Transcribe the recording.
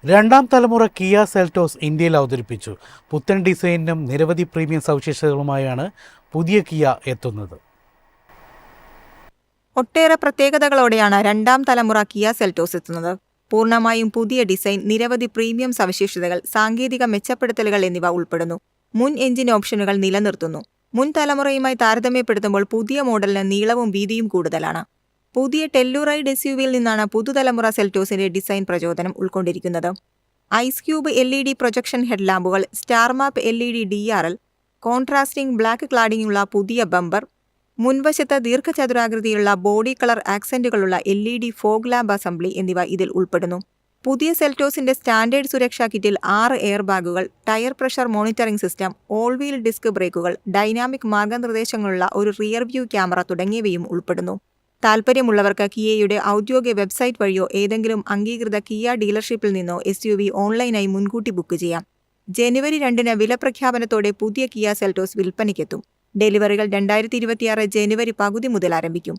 രണ്ടാം തലമുറ Kia Seltos ഇന്ത്യയിൽ അവതരിപ്പിച്ചു. പുത്തൻ ഡിസൈനും നിരവധി പ്രീമിയം സവിശേഷതകളുമായാണ് പുതിയ കിയ എത്തുന്നത്. ഒട്ടേറെ പ്രത്യേകതകളോടെയാണ് രണ്ടാം തലമുറ കിയ സെൽറ്റോസ് എത്തുന്നത്. പൂർണ്ണമായും പുതിയ ഡിസൈൻ, നിരവധി പ്രീമിയം സവിശേഷതകൾ, സാങ്കേതിക മെച്ചപ്പെടുത്തലുകൾ എന്നിവ ഉൾപ്പെടുന്നു. മുൻ എഞ്ചിൻ ഓപ്ഷനുകൾ നിലനിർത്തുന്നു. മുൻ തലമുറയുമായി താരതമ്യപ്പെടുത്തുമ്പോൾ പുതിയ മോഡലിന് നീളവും വീതിയും കൂടുതലാണ്. പുതിയ ടെല്ലുറൈഡ് എസ്യുവിയിൽ നിന്നാണ് പുതുതലമുറ സെൽറ്റോസിന്റെ ഡിസൈൻ പ്രചോദനം ഉൾക്കൊണ്ടിരിക്കുന്നത്. ഐസ് ക്യൂബ് LED പ്രൊജക്ഷൻ ഹെഡ്ലാമ്പുകൾ, star map LED DRL, contrasting black ക്ലാഡിംഗുള്ള പുതിയ ബമ്പർ, മുൻവശത്ത് ദീർഘചതുരാകൃതിയിലുള്ള ബോഡി കളർ ആക്സന്റുകളുള്ള LED ഫോഗ് ലാമ്പ് അസംബ്ലി എന്നിവ ഇതിൽ ഉൾപ്പെടുന്നു. പുതിയ സെൽറ്റോസിന്റെ സ്റ്റാൻഡേർഡ് സുരക്ഷാ കിറ്റിൽ 6 എയർ ബാഗുകൾ, tyre pressure monitoring system, all wheel disc ബ്രേക്കുകൾ, ഡൈനാമിക് മാർഗനിർദ്ദേശങ്ങളുള്ള ഒരു റിയർ വ്യൂ ക്യാമറ തുടങ്ങിയവയും ഉൾപ്പെടുന്നു. താൽപ്പര്യമുള്ളവർക്ക് കിയയുടെ ഔദ്യോഗിക വെബ്സൈറ്റ് വഴിയോ ഏതെങ്കിലും അംഗീകൃത കിയ ഡീലർഷിപ്പിൽ നിന്നോ SUV ഓൺലൈനായി മുൻകൂട്ടി ബുക്ക് ചെയ്യാം. ജനുവരി 2-ന് വിലപ്രഖ്യാപനത്തോടെ പുതിയ കിയ സെൽറ്റോസ് വിൽപ്പനയ്ക്കെത്തും. ഡെലിവറികൾ 2026 ജനുവരി പകുതി മുതൽ ആരംഭിക്കും.